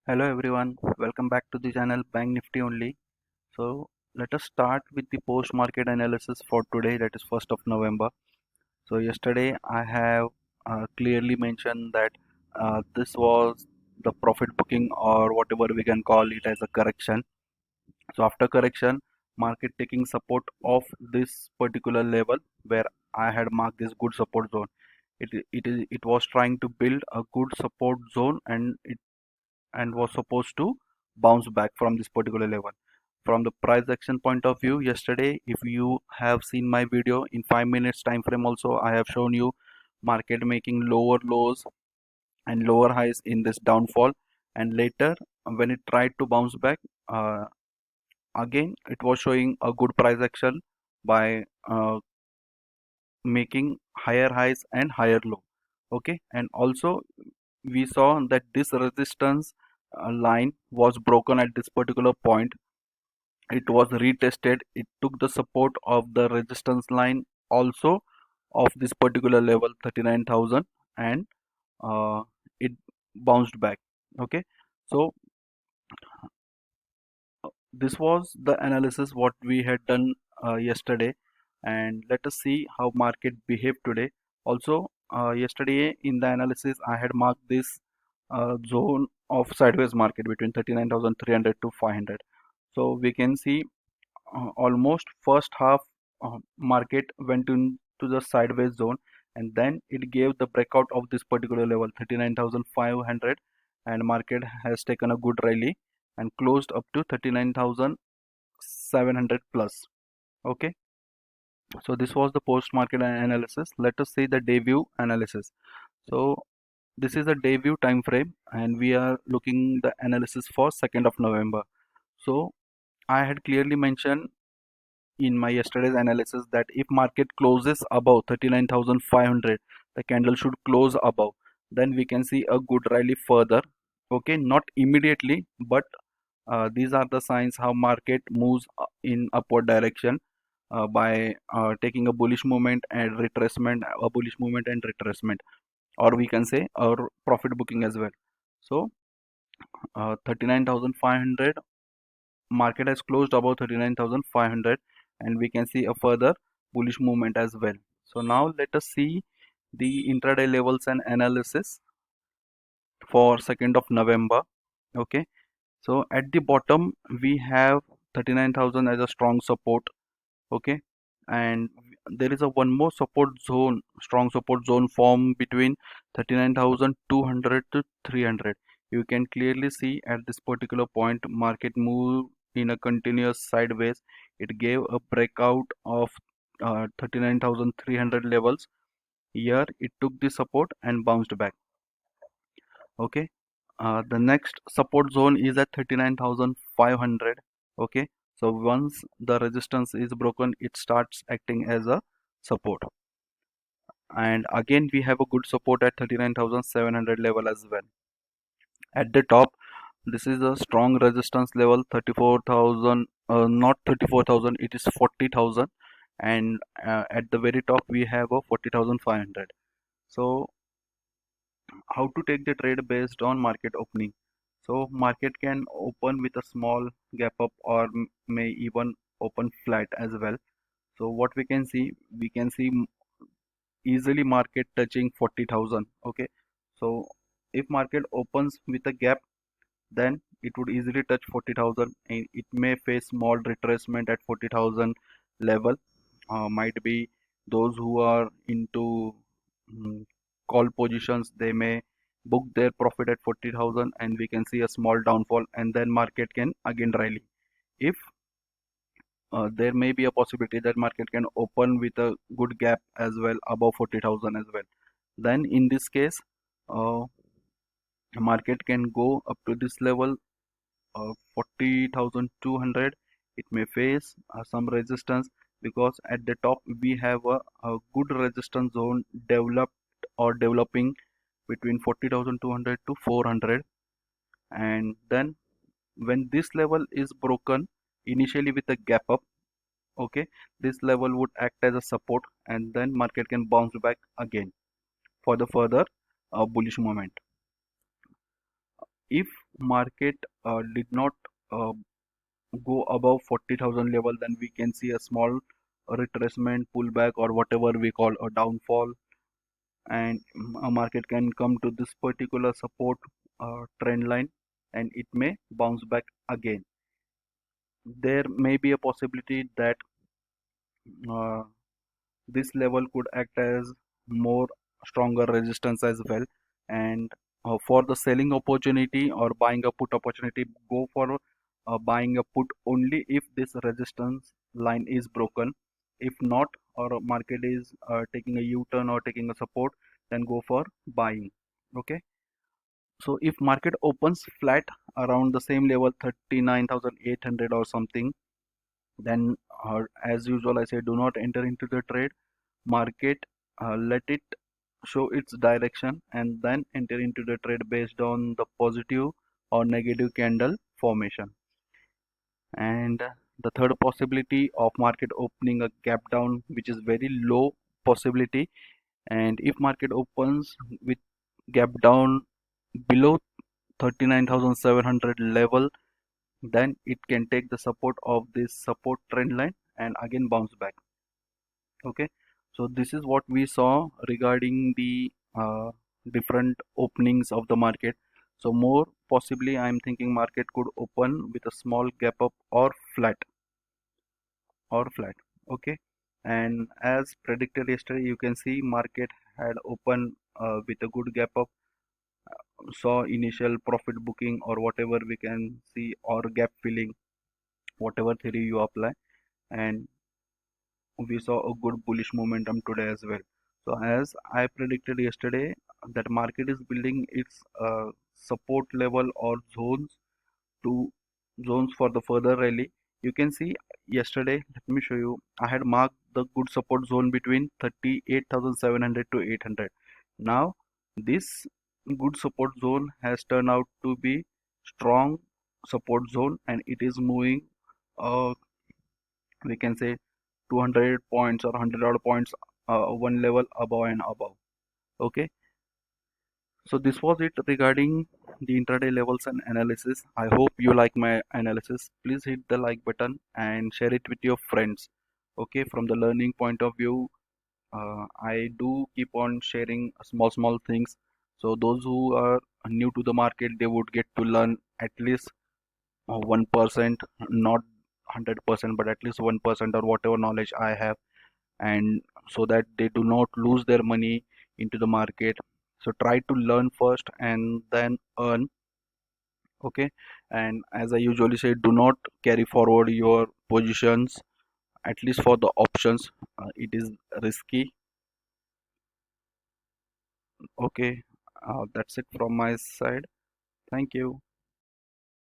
Hello everyone, welcome back to the channel Bank Nifty only. So let us start with the post market analysis for today, that is 1st of November. So yesterday I have clearly mentioned that this was the profit booking or whatever we can call it as a correction. So after correction, market taking support of this particular level where I had marked this good support zone. It was trying to build a good support zone and was supposed to bounce back from this particular level. From the price action point of view, yesterday, if you have seen my video in 5 minutes time frame also, I have shown you market making lower lows and lower highs in this downfall, and later when it tried to bounce back, again it was showing a good price action by making higher highs and higher low. Okay, and also we saw that this resistance line was broken at this particular point. It was retested, it took the support of the resistance line also of this particular level 39,000, and it bounced back. Okay, so this was the analysis what we had done yesterday, and let us see how market behaved today. Also, yesterday in the analysis I had marked this zone of sideways market between 39,300 to 500. So we can see almost first half market went into the sideways zone, and then it gave the breakout of this particular level 39,500, and market has taken a good rally and closed up to 39,700 plus. Okay, so this was the post market analysis. Let us see the day view analysis. So this is a day view time frame, and we are looking the analysis for 2nd of November. So I had clearly mentioned in my yesterday's analysis that if market closes above 39,500, the candle should close above, then we can see a good rally further. Okay, not immediately, but these are the signs how market moves in upward direction by taking a bullish movement and retracement, a bullish movement and retracement, or we can say our profit booking as well. So 39,500, market has closed above 39,500, and we can see a further bullish movement as well. So now let us see the intraday levels and analysis for 2nd of November. Okay, so at the bottom we have 39,000 as a strong support. Okay, and there is a one more support zone, strong support zone formed between 39,200 to 300. You can clearly see at this particular point market move in a continuous sideways. It gave a breakout of 39,300 levels. Here it took the support and bounced back. Okay, the next support zone is at 39,500. Okay, so once the resistance is broken, it starts acting as a support, and again we have a good support at 39,700 level as well. At the top, this is a strong resistance level 34,000, not 34,000, it is 40,000, and at the very top we have a 40,500. So how to take the trade based on market opening? So market can open with a small gap up, or may even open flat as well. So what we can see easily market touching 40,000. Okay, so if market opens with a gap, then it would easily touch 40,000, and it may face small retracement at 40,000 level. Might be those who are into mm, call positions, they may book their profit at 40,000, and we can see a small downfall, and then market can again rally. If there may be a possibility that market can open with a good gap as well above 40,000 as well, then in this case uh, market can go up to this level 40,200. It may face some resistance, because at the top we have a good resistance zone developed or developing between 40,200 to 400, and then when this level is broken initially with a gap up, okay, this level would act as a support, and then market can bounce back again for the further bullish moment. if market did not uh, go above 40,000 level, then we can see a small retracement, pullback, or whatever we call a downfall, and a market can come to this particular support trend line, and it may bounce back again. There may be a possibility that uh, this level could act as more stronger resistance as well, and for the selling opportunity or buying a put opportunity, go for buying a put only if this resistance line is broken. If not, or market is taking a u-turn or taking a support, then go for buying. Okay, so if market opens flat around the same level, 39,800 or something, then as usual I say, do not enter into the trade. Market, let it show its direction and then enter into the trade based on the positive or negative candle formation. And the third possibility of market opening a gap down, which is very low possibility, and if market opens with gap down below 39,700 level, then it can take the support of this support trend line and again bounce back. Okay, so this is what we saw regarding the different openings of the market. So more possibly I'm thinking market could open with a small gap up or flat. Okay, and as predicted yesterday, you can see market had opened with a good gap up, saw initial profit booking or whatever we can see, or gap filling, whatever theory you apply, and we saw a good bullish momentum today as well. So as I predicted yesterday, that market is building its support level or to zones for the further rally. You can see yesterday, let me show you, I had marked the good support zone between 38,700 to 800. Now this good support zone has turned out to be strong support zone, and it is moving, uh, we can say, 200 points or 100 odd points, one level above and above. Okay, so this was it regarding the intraday levels and analysis. I hope you like my analysis. Please hit the like button and share it with your friends. Okay, from the learning point of view, I do keep on sharing small things, so those who are new to the market, they would get to learn at least 1%, not 100%, but at least 1% or whatever knowledge I have, and so that they do not lose their money into the market. So try to learn first and then earn. Okay, and as I usually say, do not carry forward your positions, at least for the options. It is risky. Okay, that's it from my side. Thank you.